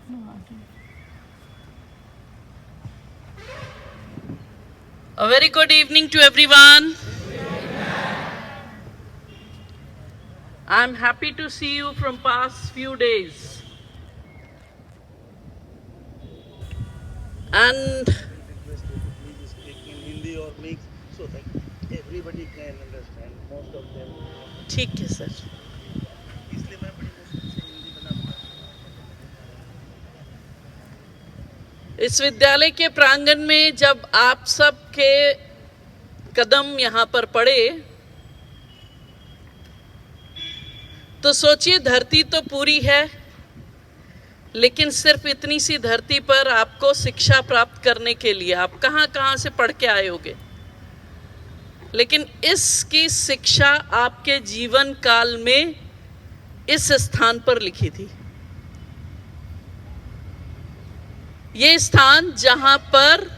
A very good evening to everyone. I'm happy to see you from past few days. And request you to please speak in Hindi or mix so that everybody can understand. Most of them not. ठीक है sir. इसलिए मैं बड़ी मुश्किल से हिंदी बना बना इस विद्यालय के प्रांगण में जब आप सब के कदम यहाँ पर पड़े तो सोचिए, धरती तो पूरी है, लेकिन सिर्फ इतनी सी धरती पर आपको शिक्षा प्राप्त करने के लिए आप कहाँ से पढ़ के आए होगे, लेकिन इसकी शिक्षा आपके जीवन काल में इस स्थान पर लिखी थी. ये स्थान जहां पर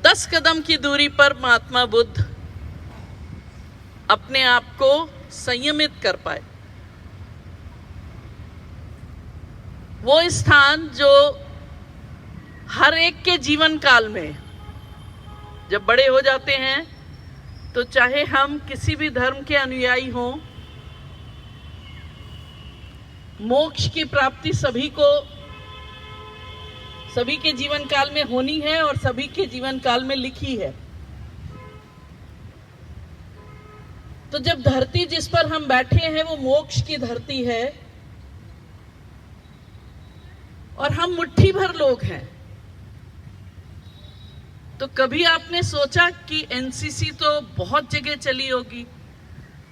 10 कदम की दूरी पर महात्मा बुद्ध अपने आप को संयमित कर पाए, वो स्थान जो हर एक के जीवन काल में जब बड़े हो जाते हैं तो चाहे हम किसी भी धर्म के अनुयायी हों, मोक्ष की प्राप्ति सभी के जीवन काल में होनी है और सभी के जीवन काल में लिखी है. तो जब धरती जिस पर हम बैठे हैं वो मोक्ष की धरती है और हम मुट्ठी भर लोग हैं, तो कभी आपने सोचा कि एनसीसी तो बहुत जगह चली होगी,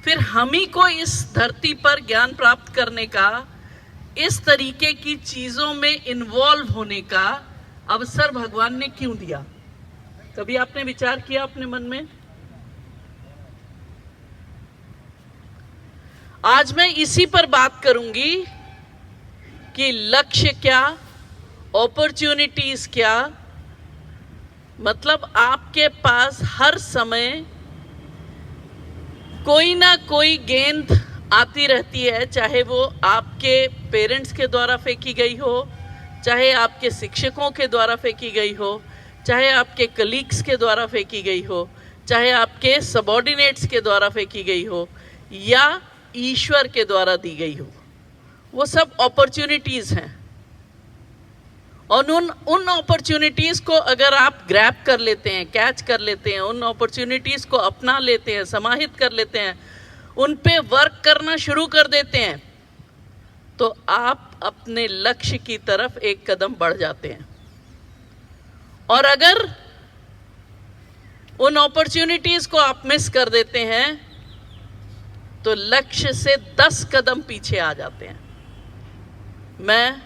फिर हम ही को इस धरती पर ज्ञान प्राप्त करने का, इस तरीके की चीजों में इन्वॉल्व होने का अवसर भगवान ने क्यों दिया? कभी आपने विचार किया अपने मन में? आज मैं इसी पर बात करूंगी कि लक्ष्य क्या, अपॉर्चुनिटीज क्या. मतलब आपके पास हर समय कोई ना कोई गेंद आती रहती है, चाहे वो आपके पेरेंट्स के द्वारा फेंकी गई हो, चाहे आपके शिक्षकों के द्वारा फेंकी गई हो, चाहे आपके कलीग्स के द्वारा फेंकी गई हो, चाहे आपके सबऑर्डिनेट्स के द्वारा फेंकी गई हो, या ईश्वर के द्वारा दी गई हो. वो सब अपॉर्चुनिटीज हैं और उन अपॉर्चुनिटीज को अगर आप ग्रैब कर लेते हैं, कैच कर लेते हैं, उन अपॉर्चुनिटीज को अपना लेते हैं, समाहित कर लेते हैं, उन पे वर्क करना शुरू कर देते हैं, तो आप अपने लक्ष्य की तरफ एक कदम बढ़ जाते हैं. और अगर उन अपॉर्चुनिटीज को आप मिस कर देते हैं तो लक्ष्य से 10 कदम पीछे आ जाते हैं. मैं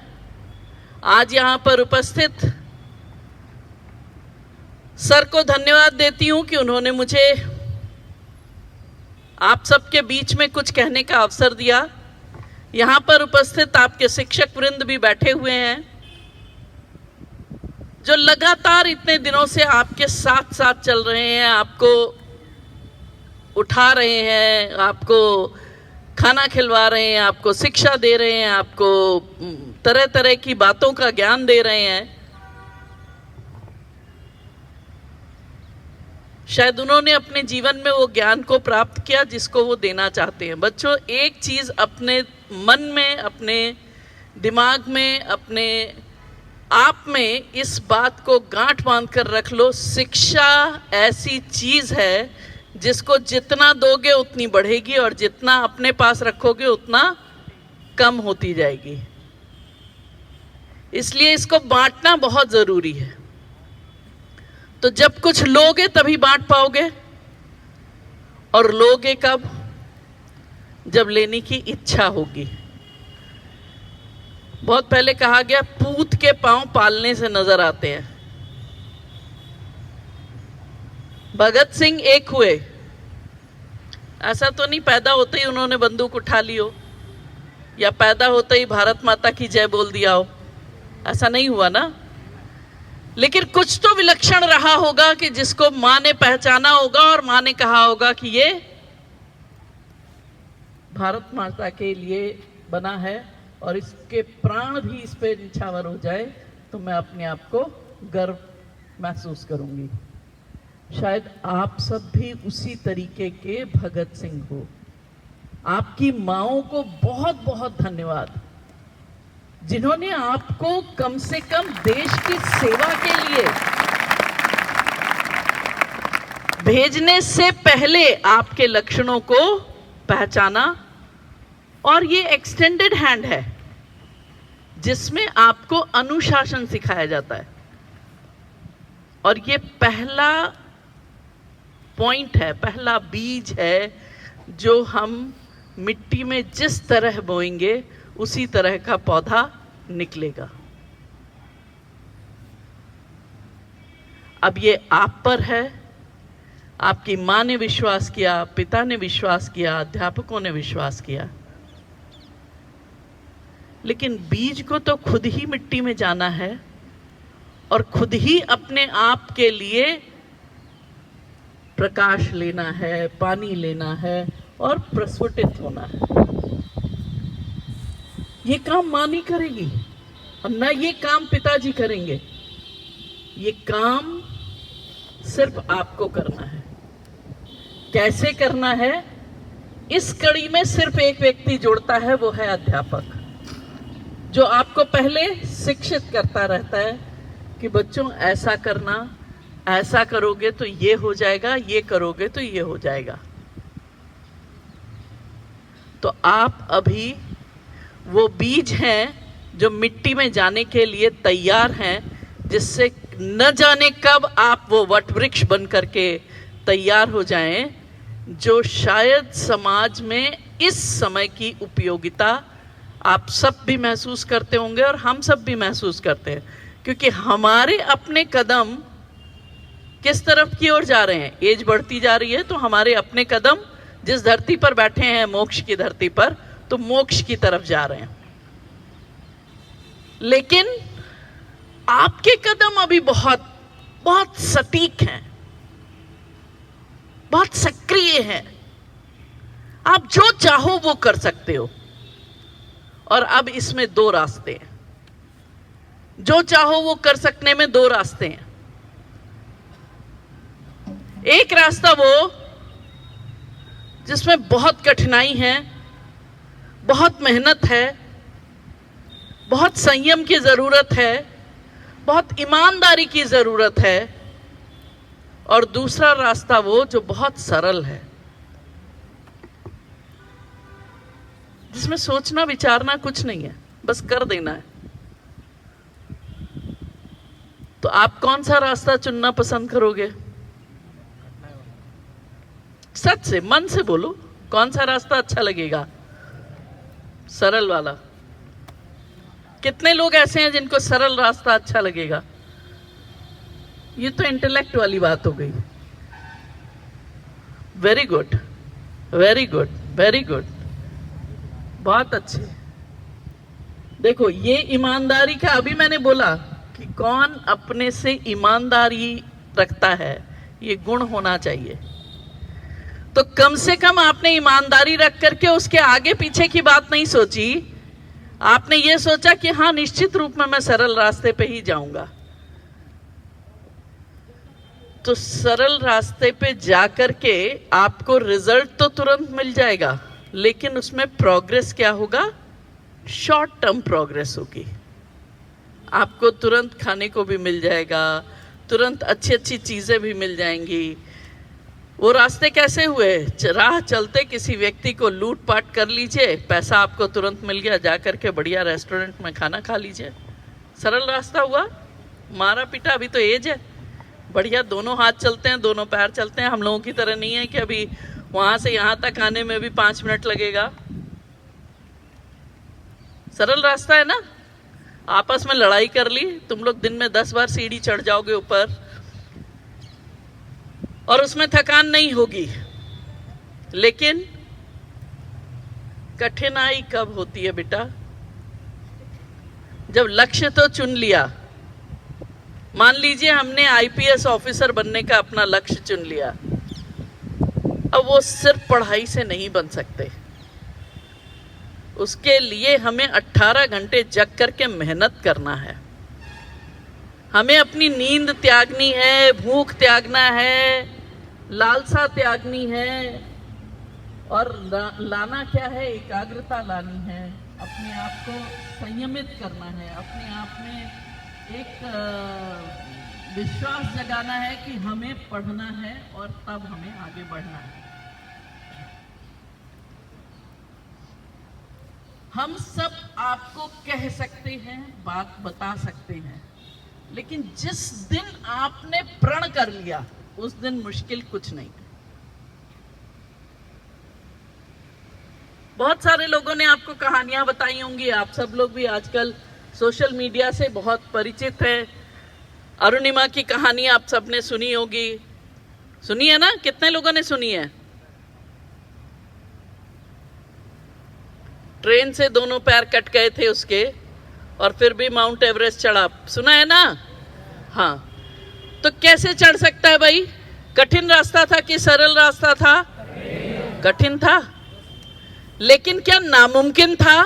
आज यहां पर उपस्थित सर को धन्यवाद देती हूं कि उन्होंने मुझे आप सबके बीच में कुछ कहने का अवसर दिया. यहां पर उपस्थित आपके शिक्षक वृंद भी बैठे हुए हैं जो लगातार इतने दिनों से आपके साथ साथ चल रहे हैं, आपको उठा रहे हैं, आपको खाना खिलवा रहे हैं, आपको शिक्षा दे रहे हैं, आपको तरह तरह की बातों का ज्ञान दे रहे हैं. शायद उन्होंने अपने जीवन में वो ज्ञान को प्राप्त किया जिसको वो देना चाहते हैं. बच्चों, एक चीज अपने मन में, अपने दिमाग में, अपने आप में इस बात को गांठ बांध कर रख लो, शिक्षा ऐसी चीज है जिसको जितना दोगे उतनी बढ़ेगी और जितना अपने पास रखोगे उतना कम होती जाएगी. इसलिए इसको बांटना बहुत जरूरी है. तो जब कुछ लोगे तभी बांट पाओगे, और लोगे कब? जब लेने की इच्छा होगी. बहुत पहले कहा गया, पूत के पांव पालने से नजर आते हैं. भगत सिंह एक हुए, ऐसा तो नहीं पैदा होते ही उन्होंने बंदूक उठा ली हो, या पैदा होते ही भारत माता की जय बोल दिया हो, ऐसा नहीं हुआ ना. लेकिन कुछ तो विलक्षण रहा होगा कि जिसको मां ने पहचाना होगा और मां ने कहा होगा कि ये भारत माता के लिए बना है, और इसके प्राण भी इस पे निछावर हो जाए तो मैं अपने आप को गर्व महसूस करूंगी। शायद आप सब भी उसी तरीके के भगत सिंह हो। आपकी माओं को बहुत बहुत धन्यवाद, जिन्होंने आपको कम से कम देश की सेवा के लिए भेजने से पहले आपके लक्षणों को पहचाना। और ये एक्सटेंडेड हैंड है जिसमें आपको अनुशासन सिखाया जाता है। और ये पहला पॉइंट है, पहला बीज है जो हम मिट्टी में जिस तरह बोएंगे उसी तरह का पौधा निकलेगा। अब ये आप पर है। आपकी माँ ने विश्वास किया, पिता ने विश्वास किया, अध्यापकों ने विश्वास किया, लेकिन बीज को तो खुद ही मिट्टी में जाना है और खुद ही अपने आप के लिए प्रकाश लेना है, पानी लेना है और प्रस्फुटित होना है। ये काम माँ नहीं करेगी और न ये काम पिताजी करेंगे। ये काम सिर्फ आपको करना है। कैसे करना है? इस कड़ी में सिर्फ एक व्यक्ति जुड़ता है, वो है अध्यापक, जो आपको पहले शिक्षित करता रहता है कि बच्चों ऐसा करना, ऐसा करोगे तो ये हो जाएगा, ये करोगे तो ये हो जाएगा। तो आप अभी वो बीज हैं जो मिट्टी में जाने के लिए तैयार हैं, जिससे न जाने कब आप वो वट वृक्ष बन करके तैयार हो जाएं, जो शायद समाज में इस समय की उपयोगिता आप सब भी महसूस करते होंगे और हम सब भी महसूस करते हैं। क्योंकि हमारे अपने कदम किस तरफ की ओर जा रहे हैं? एज बढ़ती जा रही है, तो हमारे अपने कदम जिस धरती पर बैठे हैं, मोक्ष की धरती पर, तो मोक्ष की तरफ जा रहे हैं। लेकिन आपके कदम अभी बहुत बहुत सटीक हैं, बहुत सक्रिय हैं। आप जो चाहो वो कर सकते हो। और अब इसमें दो रास्ते हैं। जो चाहो वो कर सकने में दो रास्ते हैं। एक रास्ता वो जिसमें बहुत कठिनाई है, बहुत मेहनत है, बहुत संयम की जरूरत है, बहुत ईमानदारी की जरूरत है। और दूसरा रास्ता वो जो बहुत सरल है, जिसमें सोचना विचारना कुछ नहीं है, बस कर देना है। तो आप कौन सा रास्ता चुनना पसंद करोगे? सच से, मन से बोलो, कौन सा रास्ता अच्छा लगेगा? सरल वाला। कितने लोग ऐसे हैं जिनको सरल रास्ता अच्छा लगेगा? ये तो इंटेलेक्ट वाली बात हो गई। Very good, very good, very good, बहुत अच्छे। देखो, ये ईमानदारी का, अभी मैंने बोला कि कौन अपने से ईमानदारी रखता है, ये गुण होना चाहिए। तो कम से कम आपने ईमानदारी रख करके उसके आगे पीछे की बात नहीं सोची। आपने ये सोचा कि हाँ, निश्चित रूप में मैं सरल रास्ते पे ही जाऊंगा। तो सरल रास्ते पे जाकर के आपको रिजल्ट तो तुरंत मिल जाएगा, लेकिन उसमें प्रोग्रेस क्या होगा? शॉर्ट टर्म प्रोग्रेस होगी। आपको तुरंत खाने को भी मिल जाएगा, तुरंत अच्छी अच्छी चीजें भी मिल जाएंगी। वो रास्ते कैसे हुए? राह चलते किसी व्यक्ति को लूट पाट कर लीजिए, पैसा आपको तुरंत मिल गया, जाकर के बढ़िया रेस्टोरेंट में खाना खा लीजिए। सरल रास्ता हुआ। मारा पीटा, अभी तो एज है, बढ़िया दोनों हाथ चलते हैं, दोनों पैर चलते हैं। हम लोगों की तरह नहीं है कि अभी वहां से यहां तक आने में भी 5 मिनट लगेगा। सरल रास्ता है ना। आपस में लड़ाई कर ली, तुम लोग दिन में 10 बार सीढ़ी चढ़ जाओगे ऊपर, और उसमें थकान नहीं होगी। लेकिन कठिनाई कब होती है बेटा? जब लक्ष्य तो चुन लिया। मान लीजिए हमने आईपीएस ऑफिसर बनने का अपना लक्ष्य चुन लिया। अब वो सिर्फ पढ़ाई से नहीं बन सकते। उसके लिए हमें 18 घंटे जग करके मेहनत करना है। हमें अपनी नींद त्यागनी है, भूख त्यागना है, लालसा त्यागनी है, और लाना क्या है, एकाग्रता लानी है, अपने आप को संयमित करना है, अपने आप में एक विश्वास जगाना है कि हमें पढ़ना है और तब हमें आगे बढ़ना है। हम सब आपको कह सकते हैं, बात बता सकते हैं, लेकिन जिस दिन आपने प्रण कर लिया उस दिन मुश्किल कुछ नहीं। बहुत सारे लोगों ने आपको कहानियां बताई होंगी, आप सब लोग भी आजकल सोशल मीडिया से बहुत परिचित है। अरुणिमा की कहानी आप सबने सुनी होगी, सुनी है ना? कितने लोगों ने सुनी है? ट्रेन से दोनों पैर कट गए थे उसके, और फिर भी माउंट एवरेस्ट चढ़ा, सुना है ना? हाँ, तो कैसे चढ़ सकता है भाई? कठिन रास्ता था कि सरल रास्ता था? कठिन था, लेकिन क्या नामुमकिन था?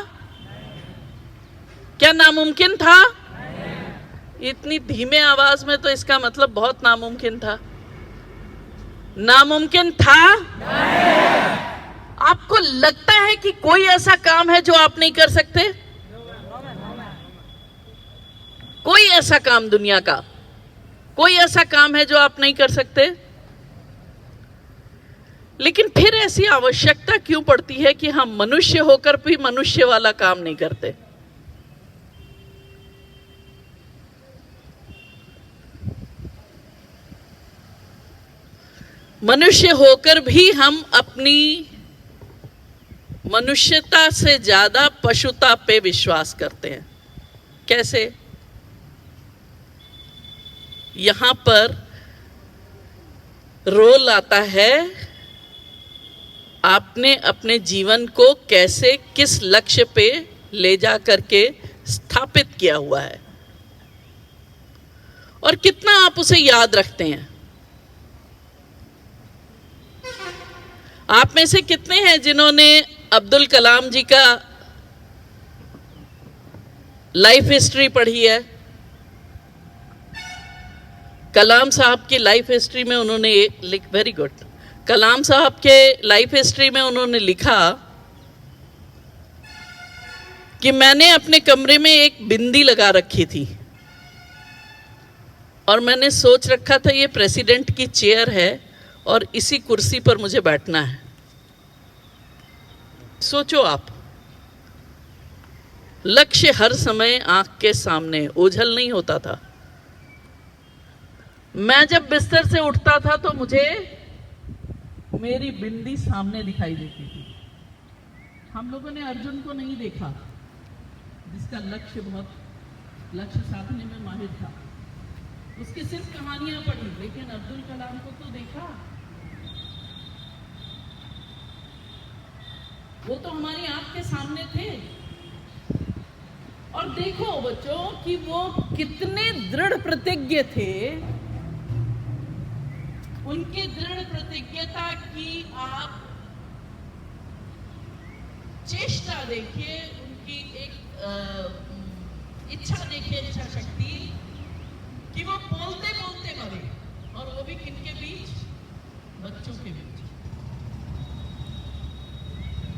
क्या नामुमकिन था? इतनी धीमे आवाज में, तो इसका मतलब बहुत नामुमकिन था। नामुमकिन था? आपको लगता है कि कोई ऐसा काम है जो आप नहीं कर सकते? कोई ऐसा काम दुनिया का, कोई ऐसा काम है जो आप नहीं कर सकते? लेकिन फिर ऐसी आवश्यकता क्यों पड़ती है कि हम मनुष्य होकर भी मनुष्य वाला काम नहीं करते? मनुष्य होकर भी हम अपनी मनुष्यता से ज्यादा पशुता पे विश्वास करते हैं। कैसे? यहां पर रोल आता है, आपने अपने जीवन को कैसे, किस लक्ष्य पे ले जा करके स्थापित किया हुआ है और कितना आप उसे याद रखते हैं। आप में से कितने हैं जिन्होंने अब्दुल कलाम जी का लाइफ हिस्ट्री पढ़ी है? कलाम साहब की लाइफ हिस्ट्री में उन्होंने वेरी गुड, कलाम साहब के लाइफ हिस्ट्री में उन्होंने लिखा कि मैंने अपने कमरे में एक बिंदी लगा रखी थी और मैंने सोच रखा था ये प्रेसिडेंट की चेयर है और इसी कुर्सी पर मुझे बैठना है। सोचो आप, लक्ष्य हर समय आंख के सामने, ओझल नहीं होता था। मैं जब बिस्तर से उठता था तो मुझे मेरी बिंदी सामने दिखाई देती थी। हम लोगों ने अर्जुन को नहीं देखा, जिसका लक्ष्य साधने में माहिर था, उसकी सिर्फ कहानियां पढ़ी, लेकिन अब्दुल कलाम को तो देखा। वो तो हमारी आंख के सामने थे। और देखो बच्चों कि वो कितने दृढ़ प्रतिज्ञ थे। उनकी दृढ़ प्रतिज्ञता की आप चेष्टा देखिए, उनकी एक इच्छा देखिए, इच्छा शक्ति, कि वो बोलते बोलते मरे, और वो भी किनके बीच? बच्चों के बीच।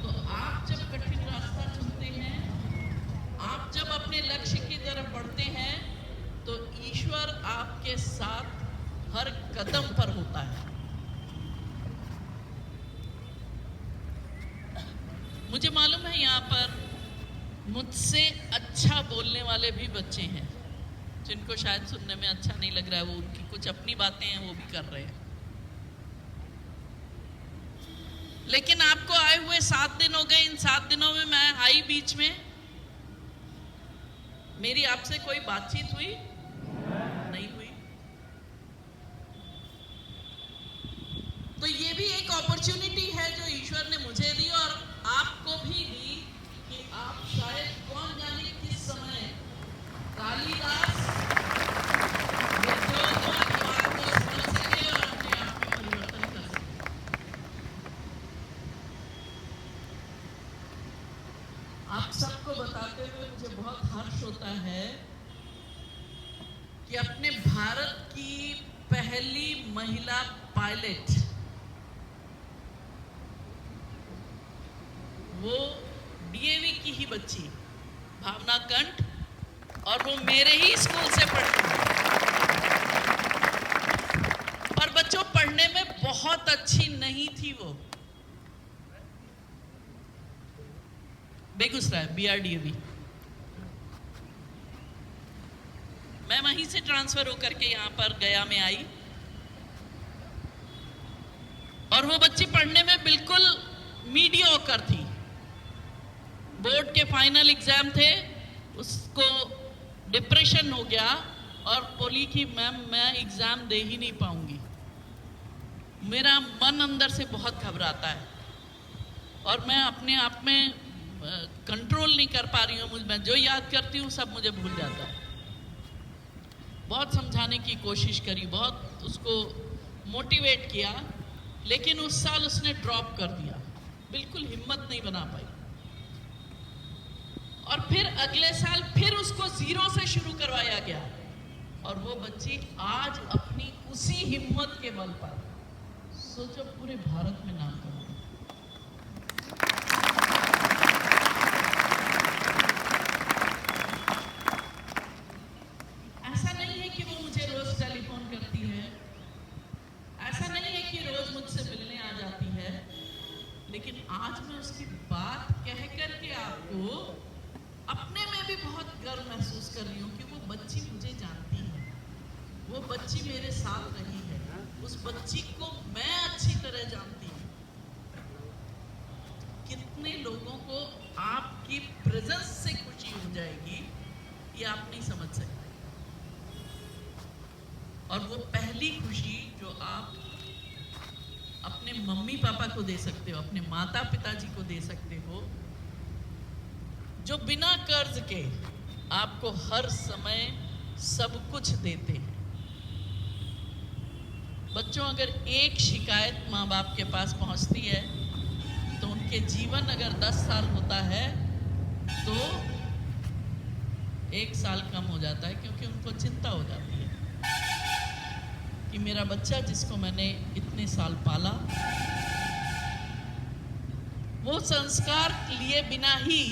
तो आप जब कठिन रास्ता चुनते हैं, आप जब अपने लक्ष्य की तरफ बढ़ते हैं, तो ईश्वर आपके साथ हर कदम पर होता है। मुझे मालूम है यहाँ पर मुझसे अच्छा बोलने वाले भी बच्चे हैं, जिनको शायद सुनने में अच्छा नहीं लग रहा है, वो उनकी कुछ अपनी बातें हैं वो भी कर रहे हैं। लेकिन आपको आए हुए 7 दिन हो गए। इन 7 दिनों में मैं आई बीच में, मेरी आपसे कोई बातचीत हुई? नहीं हुई। तो ये भी एक अपॉर्चुनिटी है जो ईश्वर ने मुझे दी और आपको भी दी, कि आप शायद कौन जाने किस समय कालिदास विद्रोह की बात को समझ सके और अपने आप में परिवर्तन कर सके। होता है कि अपने भारत की पहली महिला पायलट वो डीएवी की ही बच्ची भावना कंठ, और वो मेरे ही स्कूल से पढ़ती है। और बच्चों, पढ़ने में बहुत अच्छी नहीं थी वो, बेगूसराय बीआरडीएवी। मैं वहीं से ट्रांसफर होकर के यहाँ पर गया में आई, और वो बच्ची पढ़ने में बिल्कुल मीडियोकर थी। बोर्ड के फाइनल एग्जाम थे, उसको डिप्रेशन हो गया और बोली कि मैम मैं एग्जाम दे ही नहीं पाऊंगी, मेरा मन अंदर से बहुत घबराता है और मैं अपने आप में कंट्रोल नहीं कर पा रही हूँ, मैं जो याद करती हूँ सब मुझे भूल जाता है। बहुत समझाने की कोशिश करी, बहुत उसको मोटिवेट किया, लेकिन उस साल उसने ड्रॉप कर दिया, बिल्कुल हिम्मत नहीं बना पाई। और फिर अगले साल फिर उसको जीरो से शुरू करवाया गया, और वो बच्ची आज अपनी उसी हिम्मत के बल पर सोचो पूरे भारत में नाम कमा। ऐसा नहीं है कि वो मुझे रोज टेलीफोन करती है, ऐसा नहीं है कि रोज मुझसे मिलने आ जाती है, लेकिन आज मैं उसकी बात कह करके आपको अपने में भी बहुत गर्व महसूस कर रही हूँ कि वो बच्ची मुझे जानती है, वो बच्ची मेरे साथ रही है, उस बच्ची को मैं अच्छी तरह जानती हूँ। कितने लोगों को आपकी प्रेजेंस से खुशी हो जाएगी ये आप नहीं समझ सकते। और वो पहली खुशी जो आप अपने मम्मी पापा को दे सकते हो, अपने माता पिताजी को दे सकते हो, जो बिना कर्ज के आपको हर समय सब कुछ देते हैं। बच्चों, अगर एक शिकायत माँ बाप के पास पहुंचती है तो उनके जीवन अगर 10 साल होता है तो 1 साल कम हो जाता है, क्योंकि उनको चिंता हो जाती है कि मेरा बच्चा जिसको मैंने इतने साल पाला, वो संस्कार लिए बिना ही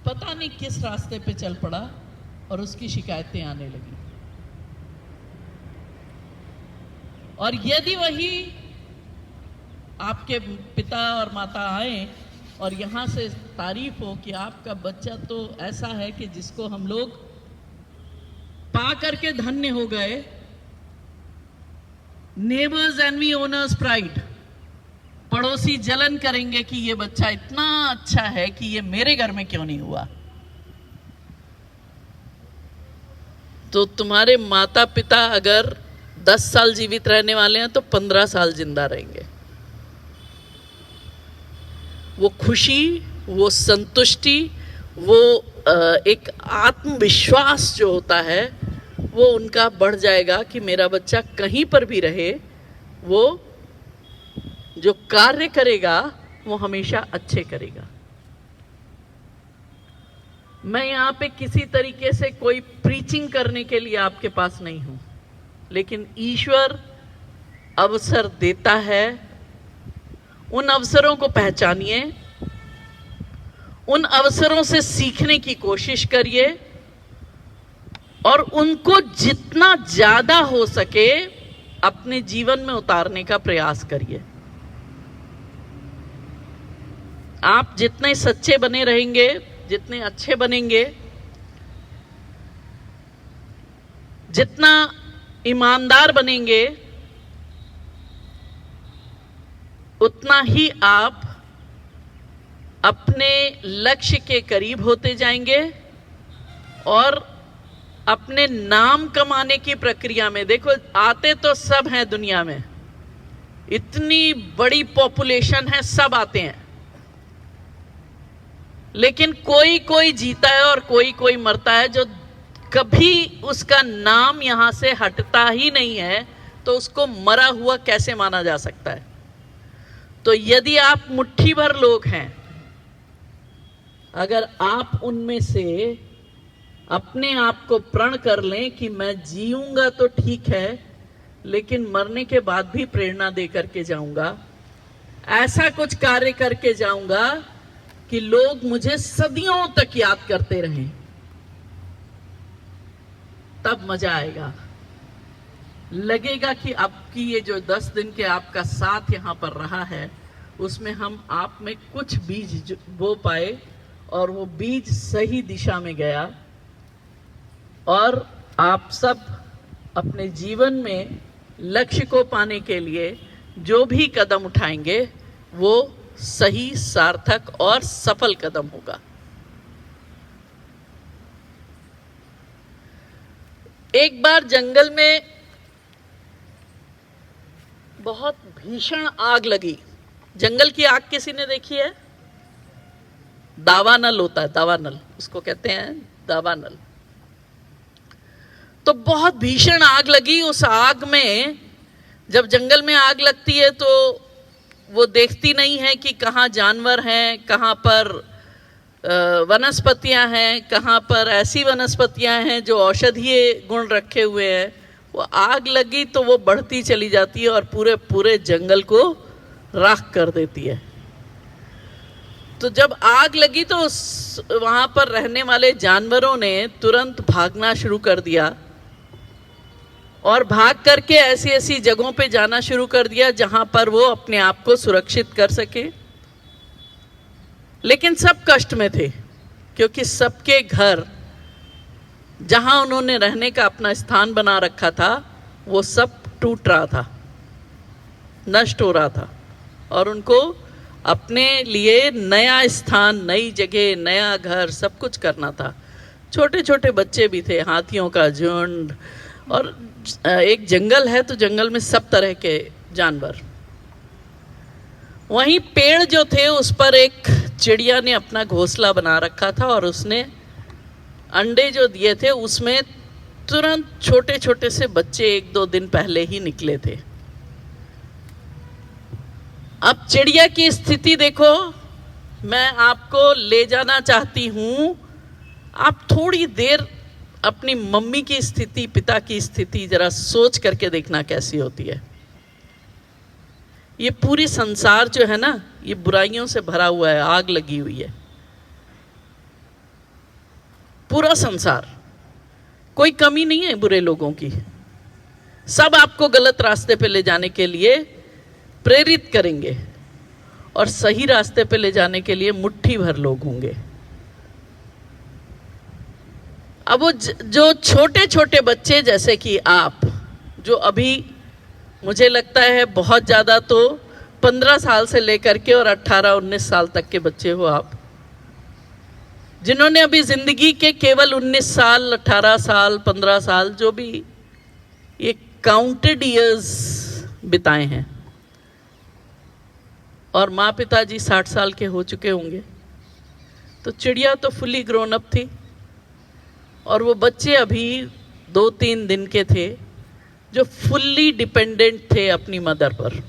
पता नहीं किस रास्ते पे चल पड़ा और उसकी शिकायतें आने लगी। और यदि वही आपके पिता और माता आए और यहाँ से तारीफ हो कि आपका बच्चा तो ऐसा है कि जिसको हम लोग पा करके धन्य हो गए, नेबर्स एनवी ओनर्स प्राइड, पड़ोसी जलन करेंगे कि ये बच्चा इतना अच्छा है कि ये मेरे घर में क्यों नहीं हुआ। तो तुम्हारे माता पिता अगर 10 साल जीवित रहने वाले हैं तो 15 साल जिंदा रहेंगे। वो खुशी, वो संतुष्टि, वो एक आत्मविश्वास जो होता है वो उनका बढ़ जाएगा कि मेरा बच्चा कहीं पर भी रहे, वो जो कार्य करेगा वो हमेशा अच्छे करेगा। मैं यहाँ पे किसी तरीके से कोई प्रीचिंग करने के लिए आपके पास नहीं हूँ, लेकिन ईश्वर अवसर देता है, उन अवसरों को पहचानिए, उन अवसरों से सीखने की कोशिश करिए और उनको जितना ज्यादा हो सके अपने जीवन में उतारने का प्रयास करिए। आप जितने सच्चे बने रहेंगे, जितने अच्छे बनेंगे, जितना ईमानदार बनेंगे, उतना ही आप अपने लक्ष्य के करीब होते जाएंगे और अपने नाम कमाने की प्रक्रिया में, देखो आते तो सब हैं दुनिया में, इतनी बड़ी पॉपुलेशन है, सब आते हैं, लेकिन कोई कोई जीता है और कोई कोई मरता है। जो कभी उसका नाम यहां से हटता ही नहीं है तो उसको मरा हुआ कैसे माना जा सकता है। तो यदि आप मुट्ठी भर लोग हैं अगर आप उनमें से अपने आप को प्रण कर लें कि मैं जीऊंगा तो ठीक है, लेकिन मरने के बाद भी प्रेरणा दे करके जाऊंगा, ऐसा कुछ कार्य करके जाऊंगा कि लोग मुझे सदियों तक याद करते रहें, तब मजा आएगा। लगेगा कि आपकी ये जो 10 दिन के आपका साथ यहाँ पर रहा है, उसमें हम आप में कुछ बीज बो पाए और वो बीज सही दिशा में गया, और आप सब अपने जीवन में लक्ष्य को पाने के लिए जो भी कदम उठाएंगे वो सही, सार्थक और सफल कदम होगा। एक बार जंगल में बहुत भीषण आग लगी। जंगल की आग किसी ने देखी है? दावानल होता है, दावानल उसको कहते हैं, दावानल। तो बहुत भीषण आग लगी। उस आग में, जब जंगल में आग लगती है तो वो देखती नहीं है कि कहाँ जानवर हैं, कहाँ पर वनस्पतियां हैं, कहाँ पर ऐसी वनस्पतियां हैं जो औषधीय गुण रखे हुए हैं। वो आग लगी तो वो बढ़ती चली जाती है और पूरे पूरे जंगल को राख कर देती है। तो जब आग लगी तो वहां पर रहने वाले जानवरों ने तुरंत भागना शुरू कर दिया और भाग करके ऐसी ऐसी जगहों पे जाना शुरू कर दिया जहां पर वो अपने आप को सुरक्षित कर सके। लेकिन सब कष्ट में थे, क्योंकि सबके घर जहां उन्होंने रहने का अपना स्थान बना रखा था वो सब टूट रहा था, नष्ट हो रहा था, और उनको अपने लिए नया स्थान, नई जगह, नया घर, सब कुछ करना था। छोटे छोटे बच्चे भी थे, हाथियों का झुंड, और एक जंगल है तो जंगल में सब तरह के जानवर। वहीं पेड़ जो थे उस पर एक चिड़िया ने अपना घोंसला बना रखा था और उसने अंडे जो दिए थे उसमें तुरंत छोटे छोटे से बच्चे 1-2 दिन पहले ही निकले थे। अब चिड़िया की स्थिति देखो, मैं आपको ले जाना चाहती हूं। आप थोड़ी देर अपनी मम्मी की स्थिति, पिता की स्थिति जरा सोच करके देखना कैसी होती है। ये पूरी संसार जो है ना, ये बुराइयों से भरा हुआ है, आग लगी हुई है पूरा संसार। कोई कमी नहीं है बुरे लोगों की, सब आपको गलत रास्ते पे ले जाने के लिए प्रेरित करेंगे और सही रास्ते पे ले जाने के लिए मुट्ठी भर लोग होंगे। अब वो जो छोटे छोटे बच्चे जैसे कि आप, जो अभी मुझे लगता है बहुत ज़्यादा तो 15 साल से लेकर के और 18-19 साल तक के बच्चे हो आप, जिन्होंने अभी ज़िंदगी के केवल 19 साल, 18 साल, 15 साल, जो भी ये काउंटेड ईयर्स बिताए हैं, और माँ पिताजी 60 साल के हो चुके होंगे। तो चिड़िया तो फुली ग्रोन अप थी और वो बच्चे अभी 2-3 दिन के थे जो फुल्ली डिपेंडेंट थे अपनी मदर पर।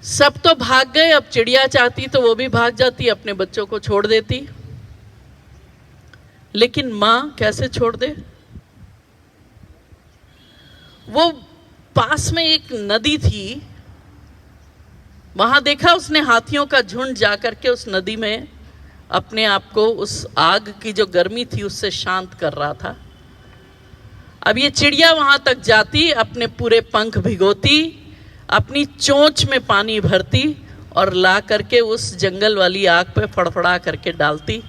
सब तो भाग गए। अब चिड़िया चाहती तो वो भी भाग जाती, अपने बच्चों को छोड़ देती, लेकिन माँ कैसे छोड़ दे। वो पास में एक नदी थी, वहां देखा उसने हाथियों का झुंड जाकर के उस नदी में अपने आप को उस आग की जो गर्मी थी उससे शांत कर रहा था। अब ये चिड़िया वहां तक जाती, अपने पूरे पंख भिगोती, अपनी चोंच में पानी भरती और ला करके उस जंगल वाली आग पे फड़फड़ा करके डालती,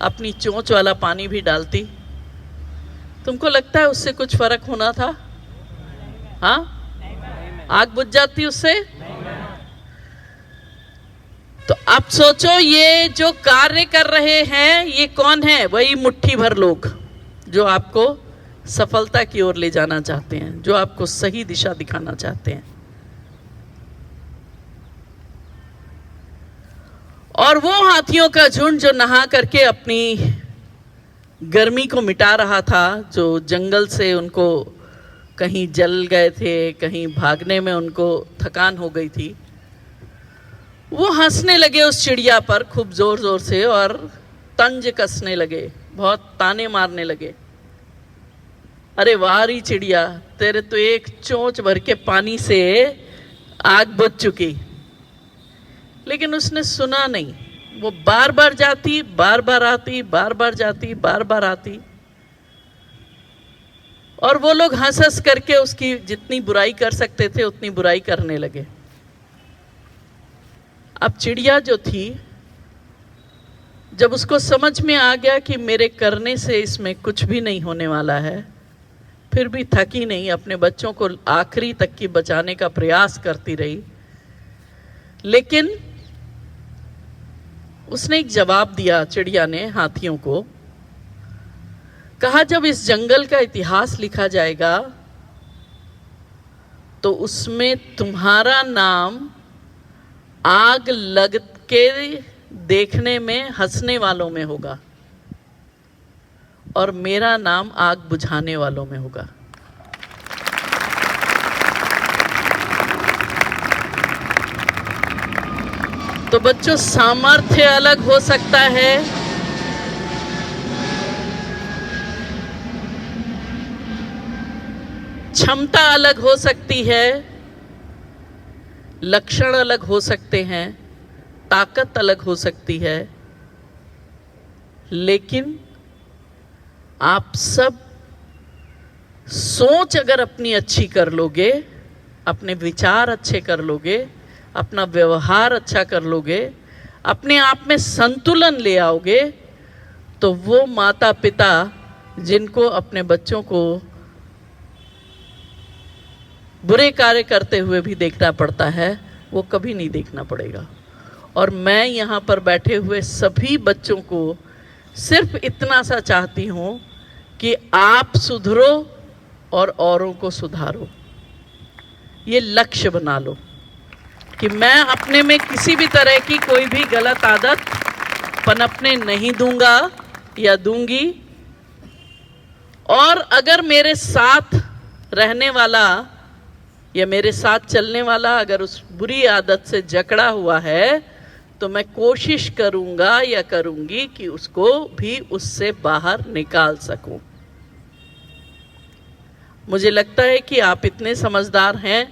अपनी चोंच वाला पानी भी डालती। तुमको लगता है उससे कुछ फर्क होना था? हाँ, आग बुझ जाती उससे? तो अब सोचो, ये जो कार्य कर रहे हैं ये कौन है? वही मुट्ठी भर लोग जो आपको सफलता की ओर ले जाना चाहते हैं, जो आपको सही दिशा दिखाना चाहते हैं। और वो हाथियों का झुंड जो नहा करके अपनी गर्मी को मिटा रहा था, जो जंगल से उनको कहीं जल गए थे, कहीं भागने में उनको थकान हो गई थी, वो हंसने लगे उस चिड़िया पर खूब जोर जोर से और तंज कसने लगे, बहुत ताने मारने लगे। अरे वाह री चिड़िया, तेरे तो एक चोंच भर के पानी से आग बुझ चुकी। लेकिन उसने सुना नहीं, वो बार बार जाती, बार बार आती, बार बार जाती, बार बार आती, और वो लोग हंस हंस करके उसकी जितनी बुराई कर सकते थे उतनी बुराई करने लगे। अब चिड़िया जो थी, जब उसको समझ में आ गया कि मेरे करने से इसमें कुछ भी नहीं होने वाला है, फिर भी थकी नहीं, अपने बच्चों को आखिरी तक की बचाने का प्रयास करती रही। लेकिन उसने एक जवाब दिया, चिड़िया ने हाथियों को कहा, जब इस जंगल का इतिहास लिखा जाएगा तो उसमें तुम्हारा नाम आग लग के देखने में हंसने वालों में होगा और मेरा नाम आग बुझाने वालों में होगा। तो बच्चों, सामर्थ्य अलग हो सकता है, क्षमता अलग हो सकती है, लक्षण अलग हो सकते हैं, ताकत अलग हो सकती है, लेकिन आप सब सोच अगर अपनी अच्छी कर लोगे, अपने विचार अच्छे कर लोगे, अपना व्यवहार अच्छा कर लोगे, अपने आप में संतुलन ले आओगे, तो वो माता पिता जिनको अपने बच्चों को बुरे कार्य करते हुए भी देखना पड़ता है, वो कभी नहीं देखना पड़ेगा। और मैं यहाँ पर बैठे हुए सभी बच्चों को सिर्फ इतना सा चाहती हूँ कि आप सुधरो और औरों को सुधारो। ये लक्ष्य बना लो कि मैं अपने में किसी भी तरह की कोई भी गलत आदत पनपने नहीं दूंगा या दूंगी, और अगर मेरे साथ रहने वाला या मेरे साथ चलने वाला अगर उस बुरी आदत से जकड़ा हुआ है, तो मैं कोशिश करूंगा या करूंगी कि उसको भी उससे बाहर निकाल सकूं। मुझे लगता है कि आप इतने समझदार हैं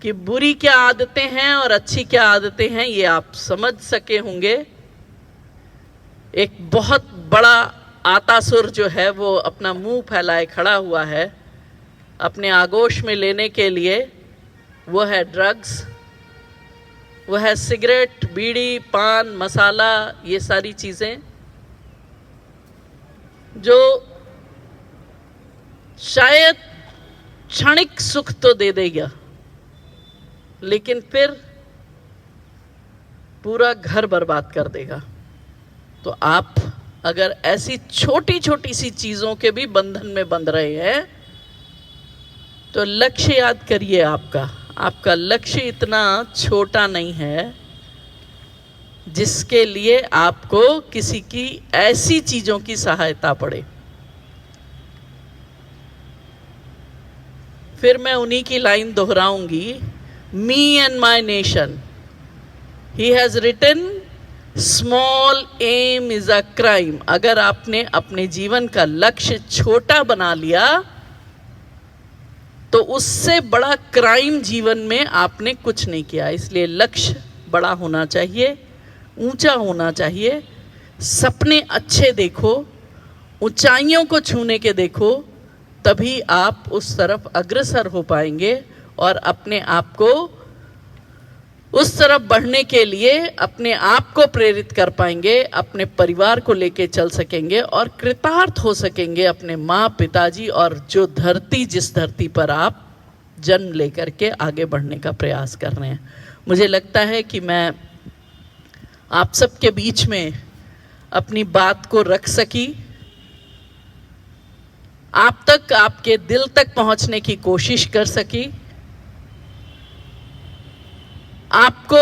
कि बुरी क्या आदतें हैं और अच्छी क्या आदतें हैं ये आप समझ सके होंगे। एक बहुत बड़ा आतासुर जो है वो अपना मुंह फैलाए खड़ा हुआ है अपने आगोश में लेने के लिए, वो है ड्रग्स, वो है सिगरेट, बीड़ी, पान, मसाला, ये सारी चीज़ें जो शायद क्षणिक सुख तो दे देगा, लेकिन फिर पूरा घर बर्बाद कर देगा। तो आप अगर ऐसी छोटी छोटी सी चीज़ों के भी बंधन में बंध रहे हैं, तो लक्ष्य याद करिए। आपका लक्ष्य इतना छोटा नहीं है जिसके लिए आपको किसी की ऐसी चीज़ों की सहायता पड़े। फिर मैं उन्हीं की लाइन दोहराऊंगी, me and my nation. He has written, small M is a crime. अगर आपने अपने जीवन का लक्ष्य छोटा बना लिया तो उससे बड़ा क्राइम जीवन में आपने कुछ नहीं किया। इसलिए लक्ष्य बड़ा होना चाहिए, ऊंचा होना चाहिए, सपने अच्छे देखो, ऊंचाइयों को छूने के देखो, तभी आप उस तरफ अग्रसर हो पाएंगे और अपने आप को उस तरफ बढ़ने के लिए अपने आप को प्रेरित कर पाएंगे, अपने परिवार को लेके चल सकेंगे और कृतार्थ हो सकेंगे अपने माँ पिताजी और जो धरती, जिस धरती पर आप जन्म लेकर के आगे बढ़ने का प्रयास कर रहे हैं। मुझे लगता है कि मैं आप सबके बीच में अपनी बात को रख सकी, आप तक, आपके दिल तक पहुंचने की कोशिश कर सकी, आपको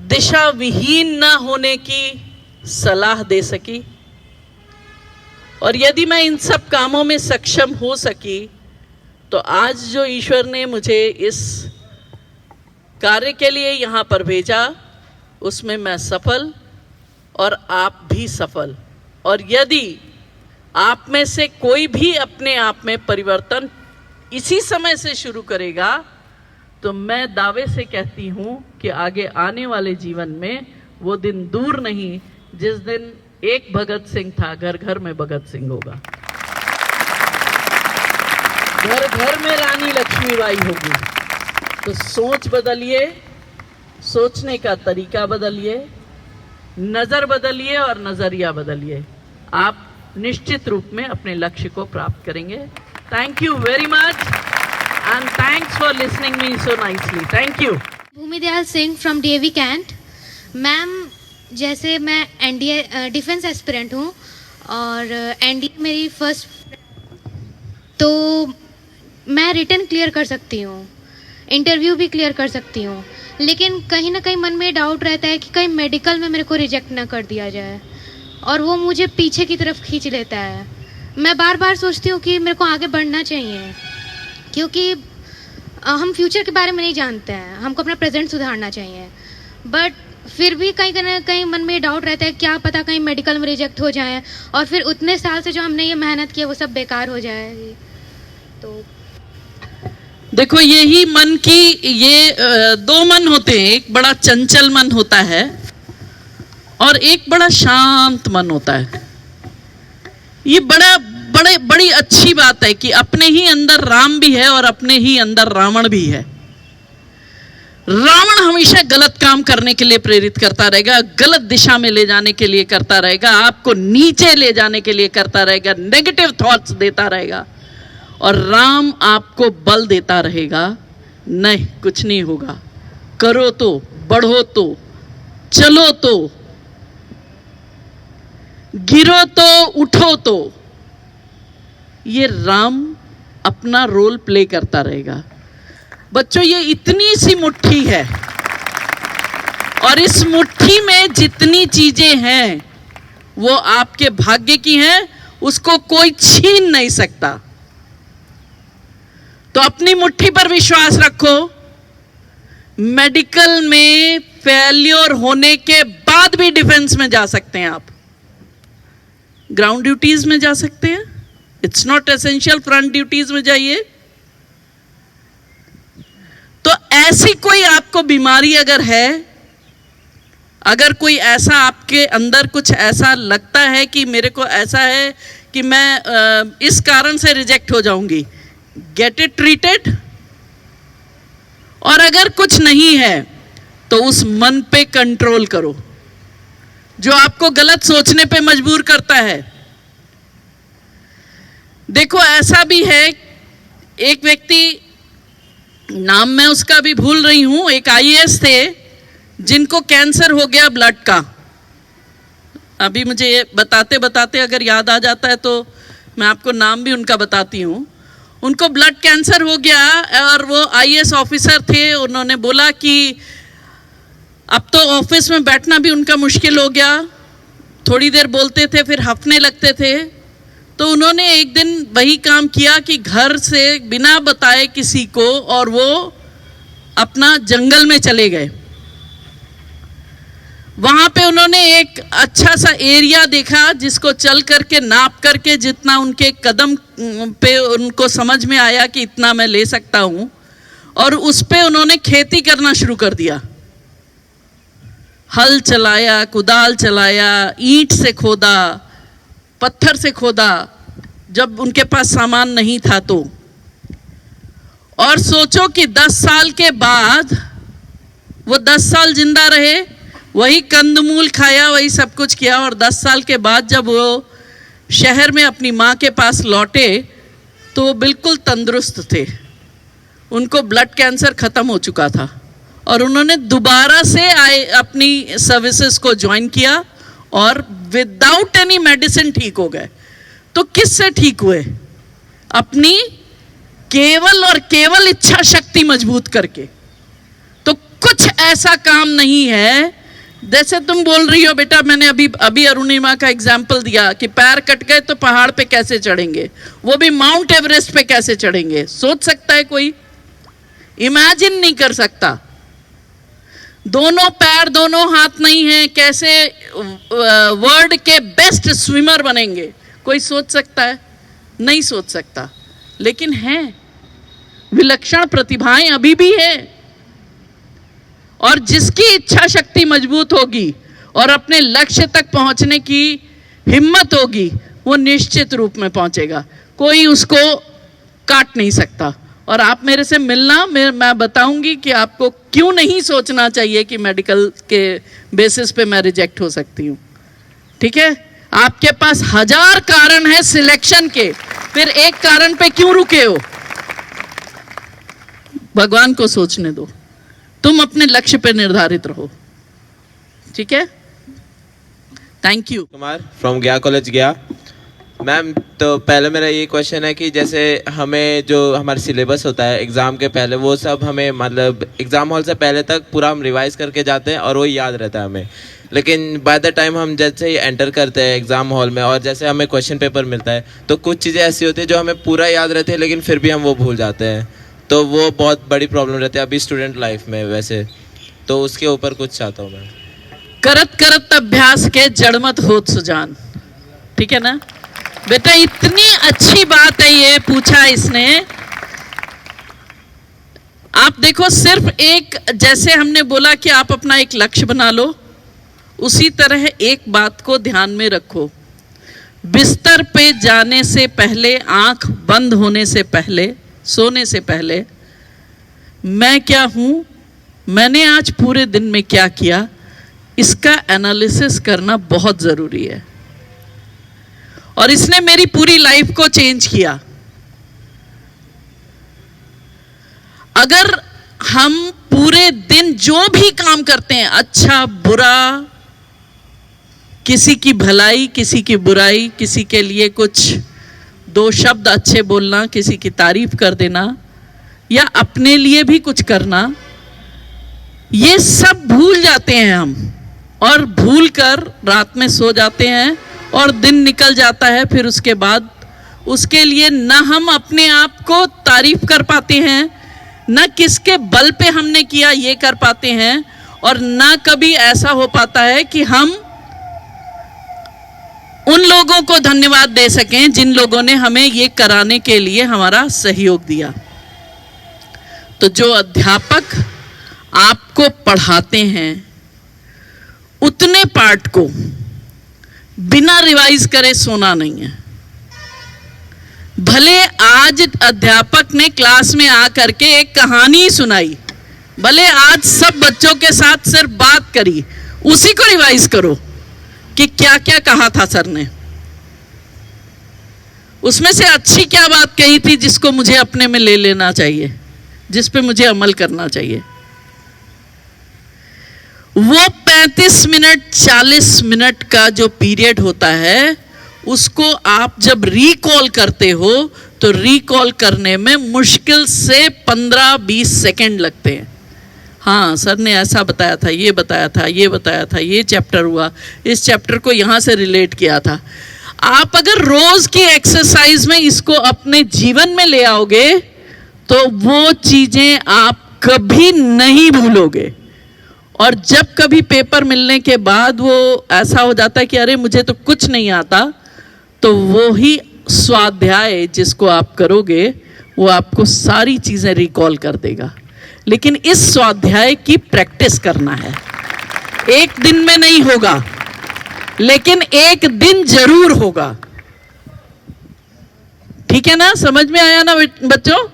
दिशा विहीन ना होने की सलाह दे सकी। और यदि मैं इन सब कामों में सक्षम हो सकी, तो आज जो ईश्वर ने मुझे इस कार्य के लिए यहाँ पर भेजा, उसमें मैं सफल और आप भी सफल। और यदि आप में से कोई भी अपने आप में परिवर्तन इसी समय से शुरू करेगा, तो मैं दावे से कहती हूँ कि आगे आने वाले जीवन में वो दिन दूर नहीं जिस दिन एक भगत सिंह था, घर घर में भगत सिंह होगा, घर घर में रानी लक्ष्मीबाई होगी। तो सोच बदलिए, सोचने का तरीका बदलिए, नजर बदलिए और नजरिया बदलिए। आप निश्चित रूप में अपने लक्ष्य को प्राप्त करेंगे। Thank you very much and thanks for listening me so nicely. Thank you. Bhumi Dayal Singh from DAV Cantt. Ma'am, जैसे मैं एनडीए डिफेंस एस्पिरेंट हूँ और एनडीए मेरी फर्स्ट, तो मैं रिटन क्लियर कर सकती हूँ, इंटरव्यू भी क्लियर कर सकती हूँ, लेकिन कहीं ना कहीं मन में डाउट रहता है कि कहीं मेडिकल में मेरे को रिजेक्ट ना कर दिया जाए, और वो मुझे पीछे की तरफ खींच लेता है। मैं बार बार सोचती हूँ कि मेरे को आगे बढ़ना चाहिए, क्योंकि हम फ्यूचर के बारे में नहीं जानते हैं, हमको अपना प्रेजेंट सुधारना चाहिए। बट फिर भी कहीं ना कहीं मन में डाउट रहता है, क्या पता कहीं मेडिकल में रिजेक्ट हो जाए और फिर उतने साल से जो हमने ये मेहनत की है वो सब बेकार हो जाएगी। तो देखो, यही मन की ये दो मन होते हैं, एक बड़ा चंचल मन होता है और एक बड़ा शांत मन होता है। ये बड़ी अच्छी बात है कि अपने ही अंदर राम भी है और अपने ही अंदर रावण भी है। रावण हमेशा गलत काम करने के लिए प्रेरित करता रहेगा, गलत दिशा में ले जाने के लिए करता रहेगा, आपको नीचे ले जाने के लिए करता रहेगा, नेगेटिव थॉट्स देता रहेगा। और राम आपको बल देता रहेगा, नहीं कुछ नहीं होगा, करो तो, बढ़ो तो, चलो तो, गिरो तो, उठो तो। ये राम अपना रोल प्ले करता रहेगा। बच्चों, ये इतनी सी मुट्ठी है और इस मुट्ठी में जितनी चीजें हैं वो आपके भाग्य की हैं, उसको कोई छीन नहीं सकता। तो अपनी मुट्ठी पर विश्वास रखो। मेडिकल में फेल्योर होने के बाद भी डिफेंस में जा सकते हैं आप, ग्राउंड ड्यूटीज में जा सकते हैं, it's not essential front duties में जाइए। तो ऐसी कोई आपको बीमारी अगर है, अगर कोई ऐसा आपके अंदर कुछ ऐसा लगता है कि मेरे को ऐसा है कि मैं इस कारण से रिजेक्ट हो जाऊंगी, गेट इट ट्रीटेड। और अगर कुछ नहीं है तो उस मन पे कंट्रोल करो जो आपको गलत सोचने पे मजबूर करता है। देखो, ऐसा भी है, एक व्यक्ति, नाम मैं उसका भी भूल रही हूं, एक आईएएस थे जिनको कैंसर हो गया ब्लड का। अभी मुझे ये बताते बताते अगर याद आ जाता है तो मैं आपको नाम भी उनका बताती हूं। उनको ब्लड कैंसर हो गया और वो आईएएस ऑफिसर थे। उन्होंने बोला कि अब तो ऑफिस में बैठना भी उनका मुश्किल हो गया, थोड़ी देर बोलते थे फिर हंफने लगते थे। तो उन्होंने एक दिन वही काम किया कि घर से बिना बताए किसी को, और वो अपना जंगल में चले गए। वहां पे उन्होंने एक अच्छा सा एरिया देखा जिसको चल करके नाप करके जितना उनके कदम पे उनको समझ में आया कि इतना मैं ले सकता हूं, और उस पे उन्होंने खेती करना शुरू कर दिया। हल चलाया, कुदाल चलाया, ईंट से खोदा, पत्थर से खोदा, जब उनके पास सामान नहीं था तो। और सोचो कि 10 साल के बाद वो 10 साल जिंदा रहे, वही कंदमूल खाया, वही सब कुछ किया, और 10 साल के बाद जब वो शहर में अपनी माँ के पास लौटे तो वो बिल्कुल तंदुरुस्त थे। उनको ब्लड कैंसर खत्म हो चुका था और उन्होंने दोबारा से अपनी सर्विसेज को ज्वाइन किया और विदाउट एनी मेडिसिन ठीक हो गए। तो किससे ठीक हुए? अपनी केवल और केवल इच्छा शक्ति मजबूत करके। तो कुछ ऐसा काम नहीं है, जैसे तुम बोल रही हो बेटा, मैंने अभी अरुणिमा का एग्जाम्पल दिया कि पैर कट गए तो पहाड़ पे कैसे चढ़ेंगे, वो भी माउंट एवरेस्ट पे कैसे चढ़ेंगे? सोच सकता है कोई? इमेजिन नहीं कर सकता। दोनों पैर दोनों हाथ नहीं है, कैसे वर्ल्ड के बेस्ट स्विमर बनेंगे? कोई सोच सकता है? नहीं सोच सकता। लेकिन हैं, विलक्षण प्रतिभाएं अभी भी है। और जिसकी इच्छा शक्ति मजबूत होगी और अपने लक्ष्य तक पहुंचने की हिम्मत होगी, वो निश्चित रूप में पहुंचेगा। कोई उसको काट नहीं सकता। और आप मेरे से मिलना, मैं बताऊंगी कि आपको क्यों नहीं सोचना चाहिए कि मेडिकल के बेसिस पे मैं रिजेक्ट हो सकती हूँ। ठीक है? आपके पास 1000 कारण है सिलेक्शन के, फिर एक कारण पे क्यों रुके हो? भगवान को सोचने दो। तुम अपने लक्ष्य पे निर्धारित रहो। ठीक है? Thank you. Kumar from Gaya college Gaya. Ma'am, तो पहले मेरा ये क्वेश्चन है कि जैसे हमें जो हमारा सिलेबस होता है एग्ज़ाम के पहले, वो सब हमें मतलब एग्ज़ाम हॉल से पहले तक पूरा हम रिवाइज़ करके जाते हैं और वो याद रहता है हमें। लेकिन बाय द टाइम हम जैसे ही एंटर करते हैं एग्ज़ाम हॉल में और जैसे हमें क्वेश्चन पेपर मिलता है, तो कुछ चीज़ें ऐसी होती है जो हमें पूरा याद रहती है लेकिन फिर भी हम वो भूल जाते हैं। तो वो बहुत बड़ी प्रॉब्लम रहती है अभी स्टूडेंट लाइफ में वैसे। तो उसके ऊपर कुछ चाहता हूँ मैं। करत करत अभ्यास के जड़मत होत सुजान। ठीक है ना बेटा? इतनी अच्छी बात है ये पूछा इसने। आप देखो, सिर्फ एक, जैसे हमने बोला कि आप अपना एक लक्ष्य बना लो, उसी तरह एक बात को ध्यान में रखो। बिस्तर पे जाने से पहले, आंख बंद होने से पहले, सोने से पहले, मैं क्या हूं, मैंने आज पूरे दिन में क्या किया, इसका एनालिसिस करना बहुत जरूरी है। और इसने मेरी पूरी लाइफ को चेंज किया। अगर हम पूरे दिन जो भी काम करते हैं, अच्छा बुरा, किसी की भलाई किसी की बुराई, किसी के लिए कुछ 2 शब्द अच्छे बोलना, किसी की तारीफ कर देना, या अपने लिए भी कुछ करना, ये सब भूल जाते हैं हम। और भूल कर रात में सो जाते हैं और दिन निकल जाता है। फिर उसके बाद उसके लिए ना हम अपने आप को तारीफ कर पाते हैं, ना किसके बल पे हमने किया ये कर पाते हैं, और ना कभी ऐसा हो पाता है कि हम उन लोगों को धन्यवाद दे सकें जिन लोगों ने हमें ये कराने के लिए हमारा सहयोग दिया। तो जो अध्यापक आपको पढ़ाते हैं, उतने पार्ट को बिना रिवाइज करे सोना नहीं है। भले आज अध्यापक ने क्लास में आकर के एक कहानी सुनाई, भले आज सब बच्चों के साथ सिर्फ बात करी, उसी को रिवाइज करो कि क्या क्या कहा था सर ने, उसमें से अच्छी क्या बात कही थी जिसको मुझे अपने में ले लेना चाहिए, जिस पे मुझे अमल करना चाहिए। वो 35 मिनट 40 मिनट का जो पीरियड होता है, उसको आप जब रिकॉल करते हो तो रिकॉल करने में मुश्किल से 15-20 सेकंड लगते हैं। हाँ, सर ने ऐसा बताया था, ये बताया था, ये बताया था, ये चैप्टर हुआ, इस चैप्टर को यहाँ से रिलेट किया था। आप अगर रोज की एक्सरसाइज में इसको अपने जीवन में ले आओगे तो वो चीजें आप कभी नहीं भूलोगे। और जब कभी पेपर मिलने के बाद वो ऐसा हो जाता है कि अरे मुझे तो कुछ नहीं आता, तो वो ही स्वाध्याय जिसको आप करोगे वो आपको सारी चीजें रिकॉल कर देगा। लेकिन इस स्वाध्याय की प्रैक्टिस करना है। एक दिन में नहीं होगा, लेकिन एक दिन जरूर होगा। ठीक है ना? समझ में आया ना बच्चों?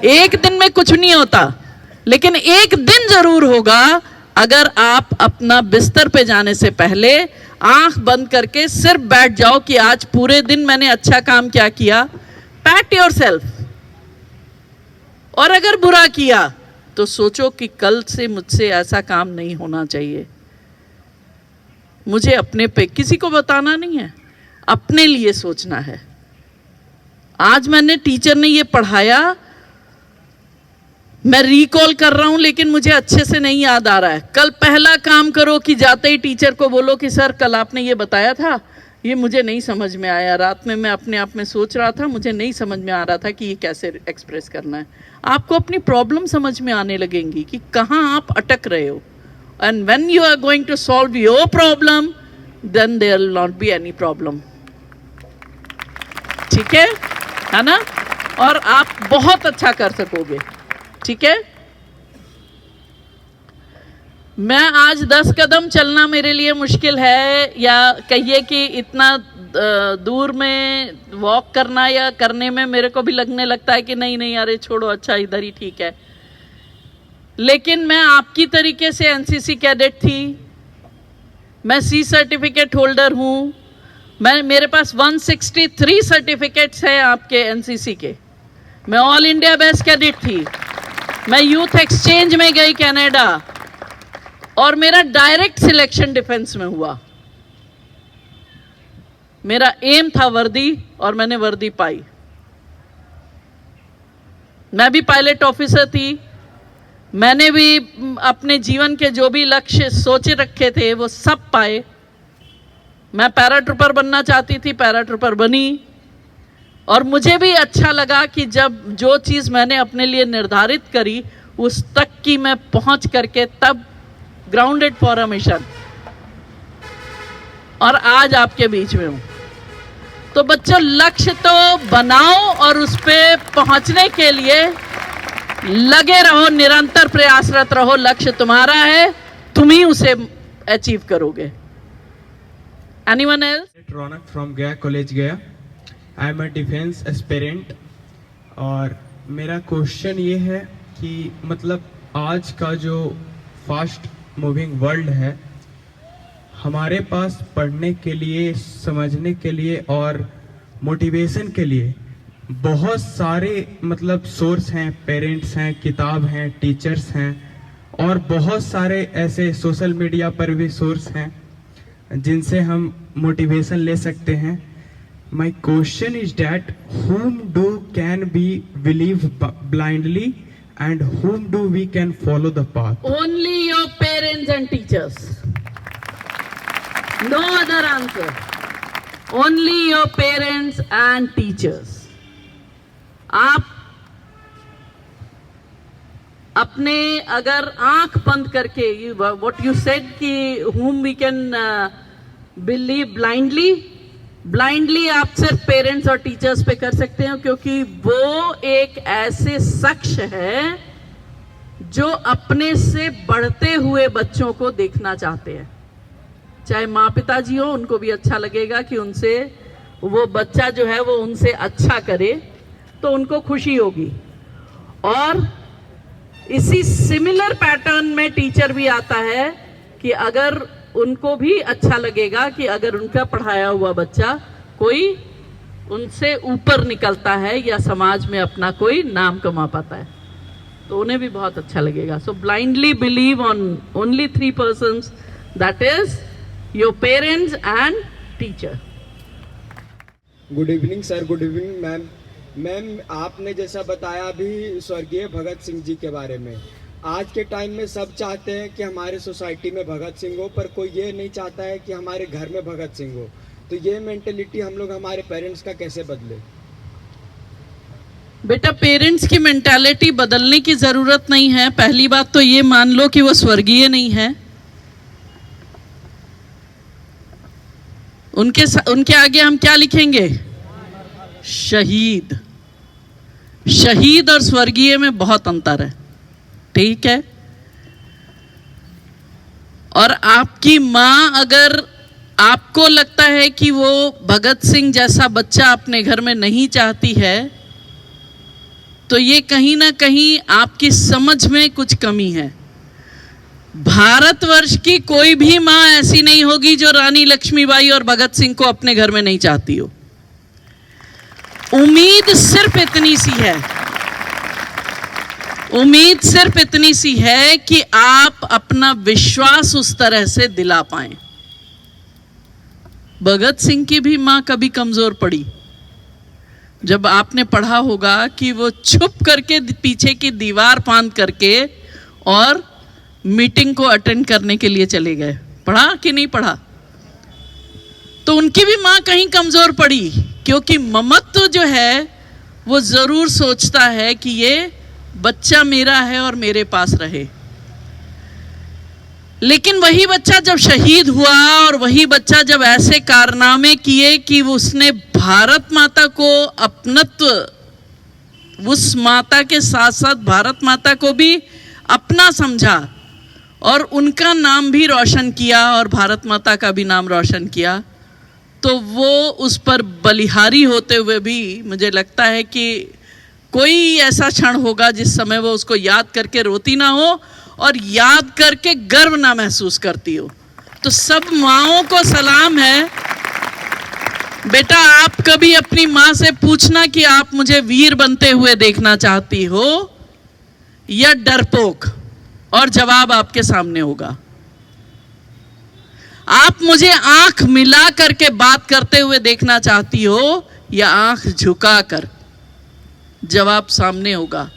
एक दिन में कुछ नहीं होता, लेकिन एक दिन जरूर होगा अगर आप अपना बिस्तर पे जाने से पहले आंख बंद करके सिर्फ बैठ जाओ कि आज पूरे दिन मैंने अच्छा काम क्या किया, पैट योरसेल्फ। और अगर बुरा किया तो सोचो कि कल से मुझसे ऐसा काम नहीं होना चाहिए। मुझे अपने पे, किसी को बताना नहीं है, अपने लिए सोचना है। आज मैंने, टीचर ने ये पढ़ाया, मैं रिकॉल कर रहा हूं लेकिन मुझे अच्छे से नहीं याद आ रहा है। कल पहला काम करो कि जाते ही टीचर को बोलो कि सर कल आपने ये बताया था, ये मुझे नहीं समझ में आया, रात में मैं अपने आप में सोच रहा था, मुझे नहीं समझ में आ रहा था कि ये कैसे एक्सप्रेस करना है। आपको अपनी प्रॉब्लम समझ में आने लगेंगी कि कहाँ आप अटक रहे हो। And when you are going to solve your problem, then there will not be any problem. ठीक है ना? और आप बहुत अच्छा कर सकोगे. ठीक है? मैं आज 10 कदम चलना मेरे लिए मुश्किल है, या कहिए कि इतना दूर में वॉक करना या करने में मेरे को भी लगने लगता है कि नहीं नहीं अरे छोड़ो, अच्छा इधर ही ठीक है. लेकिन मैं आपकी तरीके से एनसीसी कैडेट थी, मैं सी सर्टिफिकेट होल्डर हूँ, मेरे पास 163 सर्टिफिकेट्स हैं आपके एनसीसी के. मैं ऑल इंडिया बेस्ट कैडेट थी, मैं यूथ एक्सचेंज में गई कनाडा, और मेरा डायरेक्ट सिलेक्शन डिफेंस में हुआ. मेरा एम था वर्दी, और मैंने वर्दी पाई. मैं भी पायलट ऑफिसर थी, मैंने भी अपने जीवन के जो भी लक्ष्य सोचे रखे थे वो सब पाए. मैं पैराट्रूपर बनना चाहती थी, पैराट्रूपर बनी, और मुझे भी अच्छा लगा कि जब जो चीज़ मैंने अपने लिए निर्धारित करी उस तक की मैं पहुंच करके तब ग्राउंडेड फॉर अ मिशन, और आज आपके बीच में हूं. तो बच्चों, लक्ष्य तो बनाओ और उस पे पहुंचने के लिए लगे रहो, निरंतर प्रयासरत रहो. लक्ष्य तुम्हारा है, तुम ही उसे अचीव करोगे. Anyone else? Raunak from Gaya college गया. I am a defence aspirant. और मेरा क्वेश्चन ये है कि मतलब आज का जो फास्ट मूविंग वर्ल्ड है, हमारे पास पढ़ने के लिए, समझने के लिए और मोटिवेशन के लिए बहुत सारे मतलब सोर्स हैं, पेरेंट्स हैं, किताब हैं, टीचर्स हैं, और बहुत सारे ऐसे सोशल मीडिया पर भी सोर्स हैं जिनसे हम मोटिवेशन ले सकते हैं. My question is that whom do can we believe blindly and whom do we can follow the path? Only your parents and teachers. No other answer. Only your parents and teachers. आप अपने अगर आंख बंद करके, what you said कि whom we can believe blindly आप सिर्फ parents और टीचर्स पे कर सकते हो, क्योंकि वो एक ऐसे शख्स है जो अपने से बढ़ते हुए बच्चों को देखना चाहते हैं. चाहे माँ पिताजी हो, उनको भी अच्छा लगेगा कि उनसे वो बच्चा जो है वो उनसे अच्छा करे, तो उनको खुशी होगी. और इसी सिमिलर पैटर्न में टीचर भी आता है कि अगर उनको भी अच्छा लगेगा कि अगर उनका पढ़ाया हुआ बच्चा कोई उनसे ऊपर निकलता है या समाज में अपना कोई नाम कमा पाता है, तो उन्हें भी बहुत अच्छा लगेगा. So blindly believe on only 3 persons, that is your parents and teacher. Good evening sir. Good evening ma'am. Ma'am, आपने जैसा बताया अभी स्वर्गीय भगत सिंह जी के बारे में, आज के टाइम में सब चाहते हैं कि हमारे सोसाइटी में भगत सिंह हो, पर कोई ये नहीं चाहता है कि हमारे घर में भगत सिंह हो. तो ये मेंटेलिटी हम लोग हमारे पेरेंट्स का कैसे बदले? बेटा, पेरेंट्स की मेंटालिटी बदलने की जरूरत नहीं है. पहली बात तो ये मान लो कि वो स्वर्गीय नहीं है. उनके आगे हम क्या लिखेंगे? शहीद. शहीद और स्वर्गीय में बहुत अंतर है. ठीक है? और आपकी माँ अगर आपको लगता है कि वो भगत सिंह जैसा बच्चा अपने घर में नहीं चाहती है, तो ये कहीं ना कहीं आपकी समझ में कुछ कमी है. भारतवर्ष की कोई भी माँ ऐसी नहीं होगी जो रानी लक्ष्मीबाई और भगत सिंह को अपने घर में नहीं चाहती हो. उम्मीद सिर्फ इतनी सी है, उम्मीद सिर्फ इतनी सी है कि आप अपना विश्वास उस तरह से दिला पाएं. भगत सिंह की भी मां कभी कमजोर पड़ी. जब आपने पढ़ा होगा कि वो छुप करके पीछे की दीवार फांद करके और मीटिंग को अटेंड करने के लिए चले गए. पढ़ा कि नहीं पढ़ा? तो उनकी भी मां कहीं कमजोर पड़ी, क्योंकि ममत्व जो है वो जरूर सोचता है कि ये बच्चा मेरा है और मेरे पास रहे. लेकिन वही बच्चा जब शहीद हुआ और वही बच्चा जब ऐसे कारनामे किए कि उसने भारत माता को अपनत्व, उस माता के साथ साथ भारत माता को भी अपना समझा और उनका नाम भी रोशन किया और भारत माता का भी नाम रोशन किया, तो वो उस पर बलिहारी होते हुए भी मुझे लगता है कि कोई ऐसा क्षण होगा जिस समय वो उसको याद करके रोती ना हो और याद करके गर्व ना महसूस करती हो। तो सब माँओं को सलाम है। बेटा, आप कभी अपनी माँ से पूछना कि आप मुझे वीर बनते हुए देखना चाहती हो या डरपोक, और जवाब आपके सामने होगा। आप मुझे आंख मिला करके बात करते हुए देखना चाहती हो या आंख झुकाकर, जवाब सामने होगा।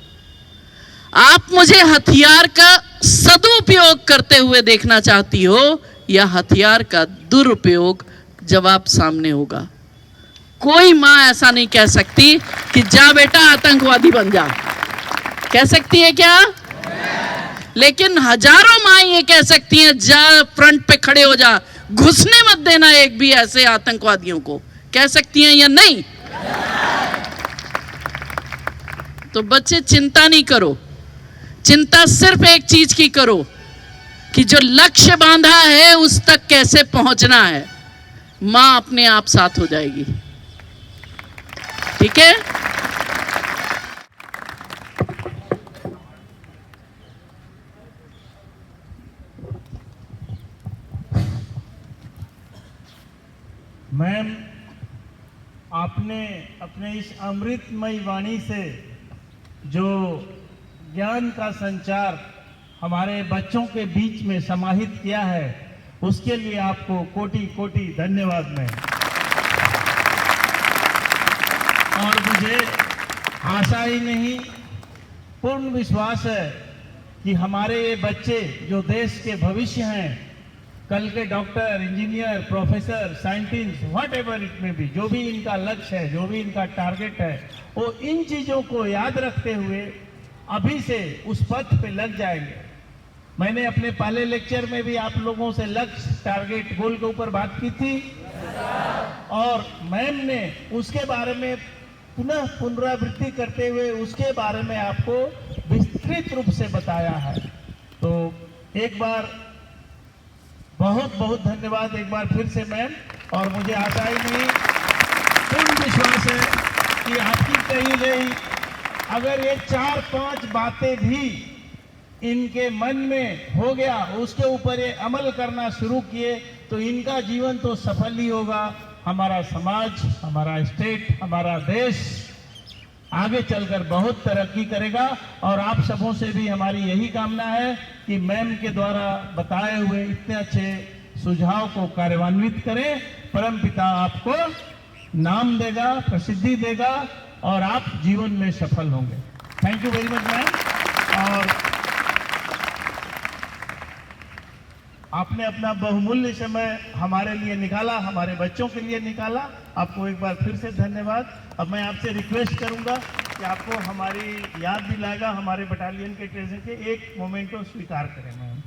आप मुझे हथियार का सदुपयोग करते हुए देखना चाहती हो या हथियार का दुरुपयोग, जवाब सामने होगा। कोई मां ऐसा नहीं कह सकती कि जा बेटा आतंकवादी बन जा। कह सकती है क्या? लेकिन हजारों मां ये कह सकती हैं जा फ्रंट पे खड़े हो जा, घुसने मत देना एक भी ऐसे आतंकवादियों को। कह सकती हैं या नहीं? तो बच्चे चिंता नहीं करो, चिंता सिर्फ एक चीज की करो कि जो लक्ष्य बांधा है उस तक कैसे पहुंचना है। मां अपने आप साथ हो जाएगी। ठीक है? मैम, आपने अपने इस अमृतमयी वाणी से जो ज्ञान का संचार हमारे बच्चों के बीच में समाहित किया है, उसके लिए आपको कोटि कोटि धन्यवाद मैम। और मुझे आशा ही नहीं, पूर्ण विश्वास है कि हमारे ये बच्चे जो देश के भविष्य हैं, कल के doctor, engineer, professor, scientist, what ever it में भी, जो भी इनका लक्ष्य है, जो भी इनका टारगेट है, वो इन चीज़ों को याद रखते हुए अभी से उस पथ पे लग जाएंगे। मैंने अपने पहले लेक्चर में भी आप लोगों से लक्ष्य, टारगेट, गोल के ऊपर बात की थी और मैम ने उसके बारे में पुनः पुनरावृत्ति करते हुए उसके बारे में आपको विस्तृत रूप से बताया है। तो एक बार बहुत बहुत धन्यवाद एक बार फिर से मैम। और मुझे आशा ही नहीं, पूर्ण विश्वास है कि आपकी कही गई अगर ये 4-5 बातें भी इनके मन में हो गया, उसके ऊपर ये अमल करना शुरू किए, तो इनका जीवन तो सफल ही होगा। हमारा समाज, हमारा स्टेट, हमारा देश आगे चलकर बहुत तरक्की करेगा। और आप सबों से भी हमारी यही कामना है कि मैम के द्वारा बताए हुए इतने अच्छे सुझाव को कार्यान्वित करें। परमपिता आपको नाम देगा, प्रसिद्धि देगा और आप जीवन में सफल होंगे। Thank you very much ma'am. और आपने अपना बहुमूल्य समय हमारे लिए निकाला, हमारे बच्चों के लिए निकाला। आपको एक बार फिर से धन्यवाद। अब मैं आपसे रिक्वेस्ट करूंगा कि आपको हमारी याद दिलाएगा हमारे बटालियन के ट्रेजर के एक मोमेंटो स्वीकार करें मैम।